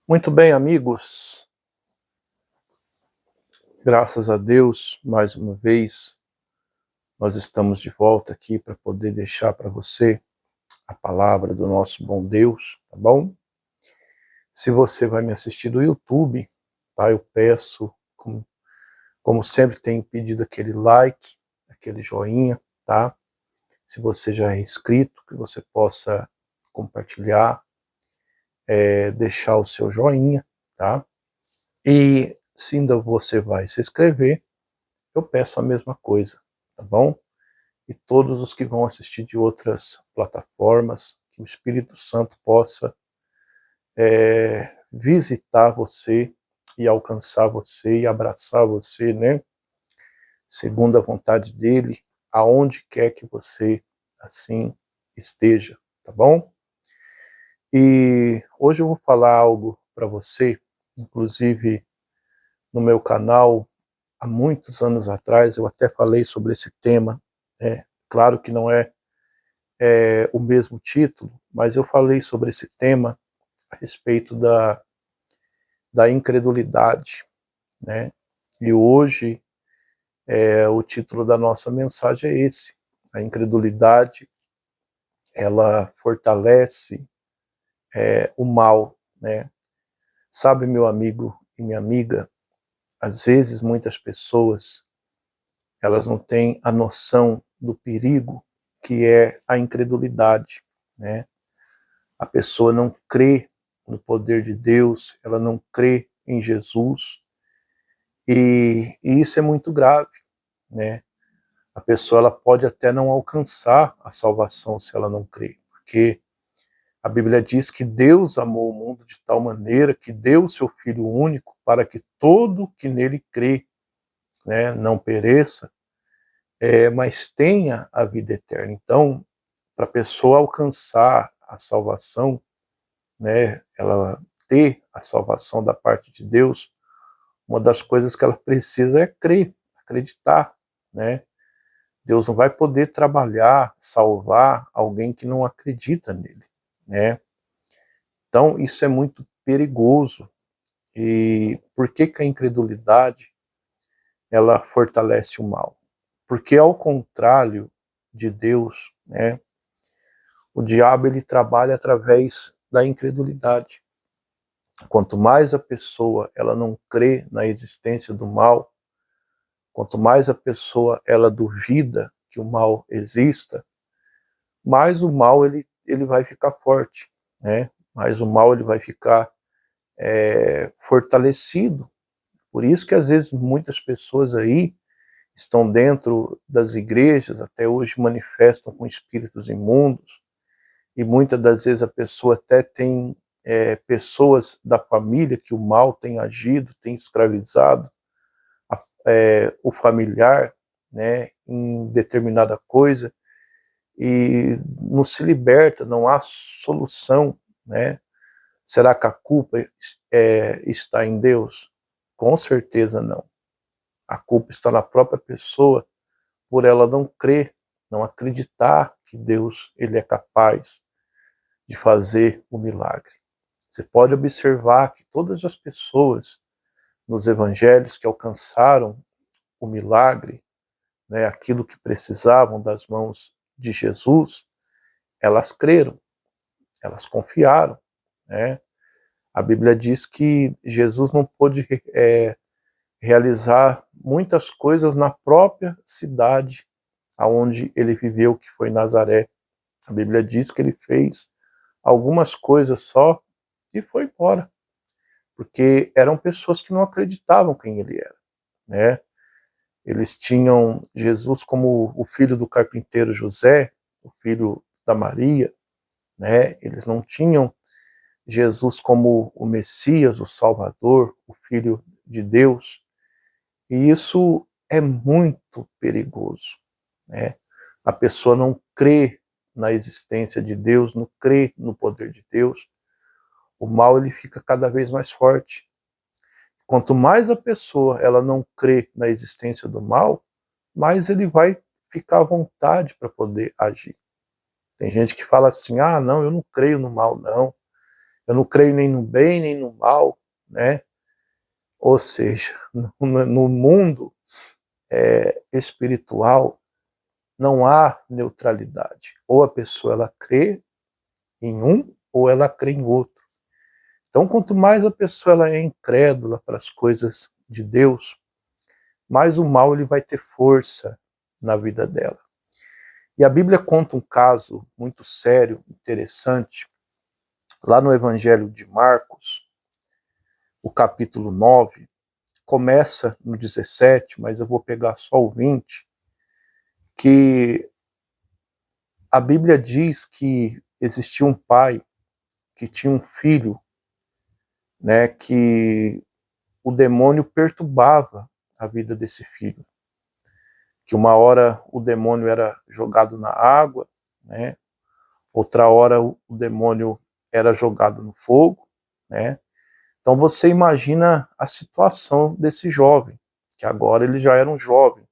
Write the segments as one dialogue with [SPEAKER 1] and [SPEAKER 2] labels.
[SPEAKER 1] Muito bem, amigos. Graças a Deus, mais uma vez, nós estamos de volta aqui para poder deixar para você a palavra do nosso bom Deus, tá bom? Se você vai me assistir do YouTube, tá? Eu peço, como sempre tenho pedido, aquele like, aquele joinha, tá? Se você já é inscrito, que você possa compartilhar, deixar o seu joinha, tá? E se ainda você vai se inscrever, eu peço a mesma coisa, tá bom? E todos os que vão assistir de outras plataformas, que o Espírito Santo possa visitar você e alcançar você e abraçar você, né? Segundo a vontade dele, aonde quer que você assim esteja, tá bom? E hoje eu vou falar algo para você, inclusive no meu canal, há muitos anos atrás, eu até falei sobre esse tema, claro que não é o mesmo título, mas eu falei sobre esse tema a respeito da incredulidade, né? E hoje o título da nossa mensagem é esse: a incredulidade, ela fortalece o mal, né? Sabe, meu amigo e minha amiga, às vezes muitas pessoas, elas não têm a noção do perigo que é a incredulidade, né? A pessoa não crê no poder de Deus, ela não crê em Jesus, e isso é muito grave, né? A pessoa ela pode até não alcançar a salvação se ela não crê, porque a Bíblia diz que Deus amou o mundo de tal maneira que deu o seu Filho único para que todo que nele crê, né, não pereça, mas tenha a vida eterna. Então, para a pessoa alcançar a salvação, né, ela ter a salvação da parte de Deus, uma das coisas que ela precisa é crer, acreditar, né? Deus não vai poder trabalhar, salvar alguém que não acredita nele, né? Então, isso é muito perigoso. E por que que a incredulidade, ela fortalece o mal? Porque ao contrário de Deus, né, o diabo ele trabalha através da incredulidade. Quanto mais a pessoa ela não crê na existência do mal, quanto mais a pessoa ela duvida que o mal exista, mais o mal ele vai ficar forte, né? Mais o mal ele vai ficar fortalecido. Por isso que às vezes muitas pessoas aí estão dentro das igrejas, até hoje manifestam com espíritos imundos, e muitas das vezes a pessoa até tem pessoas da família que o mal tem agido, tem escravizado o familiar, né, em determinada coisa, e não se liberta, não há solução, né? Será que a culpa está em Deus? Com certeza não. A culpa está na própria pessoa por ela não crer, não acreditar que Deus ele é capaz de fazer o milagre. Você pode observar que todas as pessoas nos evangelhos que alcançaram o milagre, né, aquilo que precisavam das mãos de Jesus, elas creram, elas confiaram, né? A Bíblia diz que Jesus não pôde realizar muitas coisas na própria cidade aonde ele viveu, que foi Nazaré. A Bíblia diz que ele fez algumas coisas só e foi embora, porque eram pessoas que não acreditavam quem ele era, né? Eles tinham Jesus como o filho do carpinteiro José, o filho da Maria, né? Eles não tinham Jesus como o Messias, o Salvador, o Filho de Deus. E isso é muito perigoso, né? A pessoa não crê na existência de Deus, não crê no poder de Deus, o mal ele fica cada vez mais forte. Quanto mais a pessoa ela não crê na existência do mal, mais ele vai ficar à vontade para poder agir. Tem gente que fala assim, ah, não, eu não creio no mal, não. Eu não creio nem no bem, nem no mal, né? Ou seja, no mundo espiritual não há neutralidade. Ou a pessoa ela crê em um, ou ela crê em outro. Então, quanto mais a pessoa ela é incrédula para as coisas de Deus, mais o mal ele vai ter força na vida dela. E a Bíblia conta um caso muito sério, interessante, lá no Evangelho de Marcos, o capítulo 9, começa no 17, mas eu vou pegar só o 20, que a Bíblia diz que existia um pai que tinha um filho, né, que o demônio perturbava a vida desse filho. Que uma hora o demônio era jogado na água, né, outra hora o demônio era jogado no fogo, né. Então você imagina a situação desse jovem, que agora ele já era um jovem,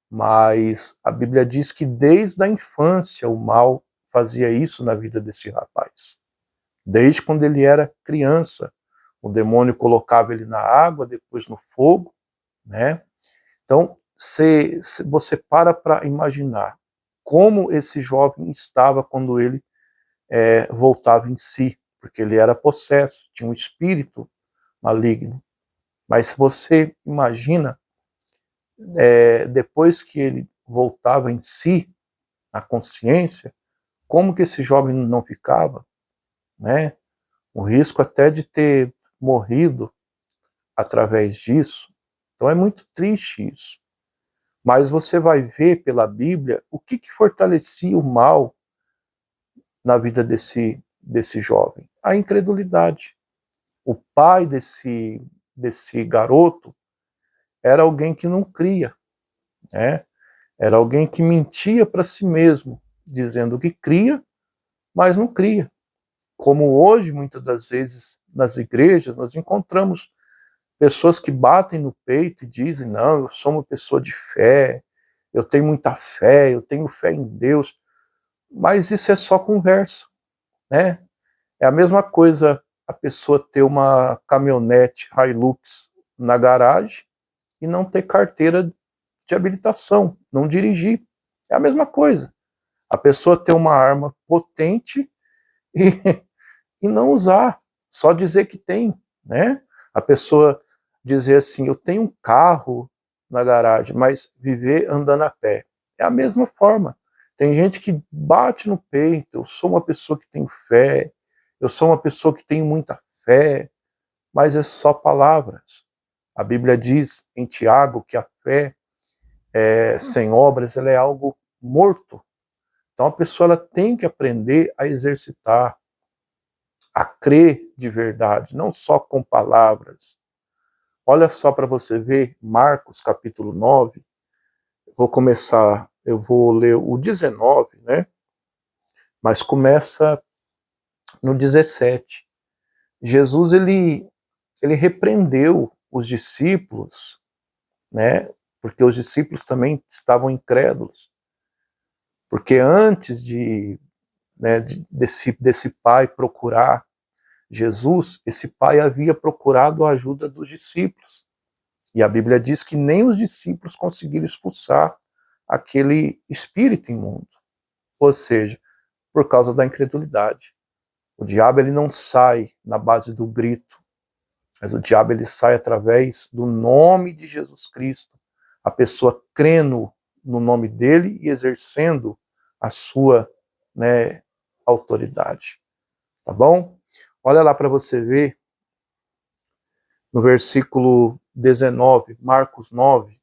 [SPEAKER 1] mas a Bíblia diz que desde a infância o mal fazia isso na vida desse rapaz. Desde quando ele era criança, o demônio colocava ele na água, depois no fogo, né? Então, se você para imaginar como esse jovem estava quando ele voltava em si, porque ele era possesso, tinha um espírito maligno. Mas se você imagina, depois que ele voltava em si, na consciência, como que esse jovem não ficava, né? O risco até de ter morrido através disso. Então é muito triste isso. Mas você vai ver pela Bíblia o que fortalecia o mal na vida desse jovem. A incredulidade. O pai desse garoto era alguém que não cria, né? Era alguém que mentia para si mesmo, dizendo que cria, mas não cria. Como hoje, muitas das vezes, nas igrejas, nós encontramos pessoas que batem no peito e dizem, não, eu sou uma pessoa de fé, eu tenho muita fé, eu tenho fé em Deus. Mas isso é só conversa, né? É a mesma coisa a pessoa ter uma caminhonete Hilux na garagem e não ter carteira de habilitação, não dirigir. É a mesma coisa. A pessoa ter uma arma potente e, e não usar, só dizer que tem, né? A pessoa dizer assim, eu tenho um carro na garagem, mas viver andando a pé. É a mesma forma. Tem gente que bate no peito, eu sou uma pessoa que tem fé, eu sou uma pessoa que tem muita fé, mas é só palavras. A Bíblia diz em Tiago que a fé sem obras ela é algo morto. Então a pessoa ela tem que aprender a exercitar, a crer de verdade, não só com palavras. Olha só para você ver, Marcos capítulo 9, eu vou ler o 19, né? Mas começa no 17. Jesus, ele repreendeu os discípulos, né? Porque os discípulos também estavam incrédulos. Porque antes desse pai procurar Jesus, esse pai havia procurado a ajuda dos discípulos. E a Bíblia diz que nem os discípulos conseguiram expulsar aquele espírito imundo. Ou seja, por causa da incredulidade. O diabo ele não sai na base do grito, mas o diabo ele sai através do nome de Jesus Cristo. A pessoa crendo no nome dele e exercendo a sua, né, autoridade. Tá bom? Olha lá para você ver, no versículo 19, Marcos 9,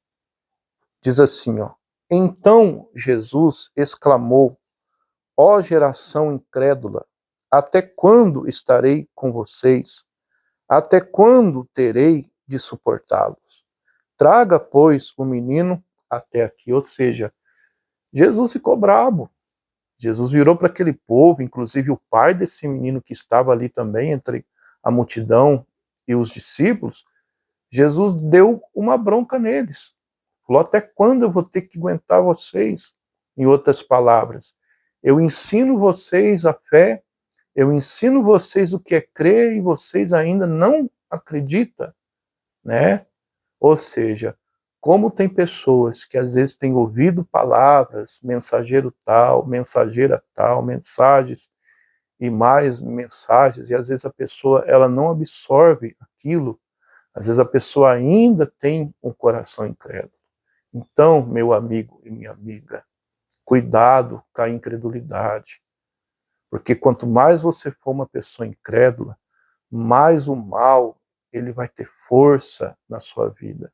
[SPEAKER 1] diz assim, ó, então Jesus exclamou, ó geração incrédula, até quando estarei com vocês? Até quando terei de suportá-los? Traga, pois, o menino até aqui. Ou seja, Jesus ficou bravo. Jesus virou para aquele povo, inclusive o pai desse menino que estava ali também, entre a multidão e os discípulos. Jesus deu uma bronca neles. Falou, até quando eu vou ter que aguentar vocês? Em outras palavras, eu ensino vocês a fé, Eu ensino vocês o que é crer e vocês ainda não acreditam, né? Ou seja, como tem pessoas que às vezes têm ouvido palavras, mensageiro tal, mensageira tal, mensagens e mais mensagens, e às vezes a pessoa ela não absorve aquilo, às vezes a pessoa ainda tem um coração incrédulo. Então, meu amigo e minha amiga, cuidado com a incredulidade, porque quanto mais você for uma pessoa incrédula, mais o mal ele vai ter força na sua vida.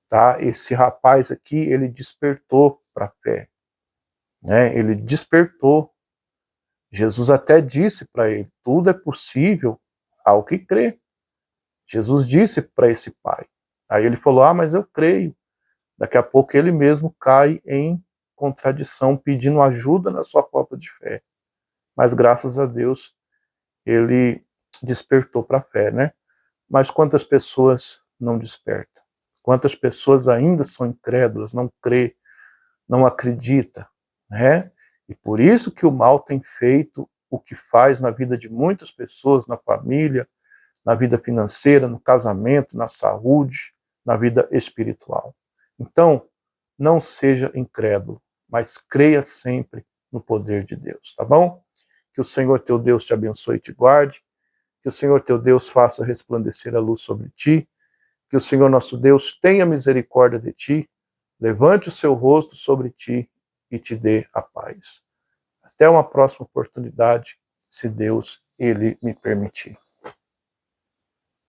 [SPEAKER 1] Tá? Esse rapaz aqui, ele despertou para a fé, né? Ele despertou. Jesus até disse para ele, tudo é possível ao que crê. Jesus disse para esse pai. Aí ele falou, mas eu creio. Daqui a pouco ele mesmo cai em contradição, pedindo ajuda na sua falta de fé. Mas graças a Deus, ele despertou para a fé, né? Mas quantas pessoas não despertam? Quantas pessoas ainda são incrédulas, não crê, não acredita, né? E por isso que o mal tem feito o que faz na vida de muitas pessoas, na família, na vida financeira, no casamento, na saúde, na vida espiritual. Então, não seja incrédulo, mas creia sempre no poder de Deus, tá bom? Que o Senhor teu Deus te abençoe e te guarde, que o Senhor teu Deus faça resplandecer a luz sobre ti, que o Senhor nosso Deus tenha misericórdia de ti, levante o seu rosto sobre ti e te dê a paz. Até uma próxima oportunidade, se Deus ele me permitir.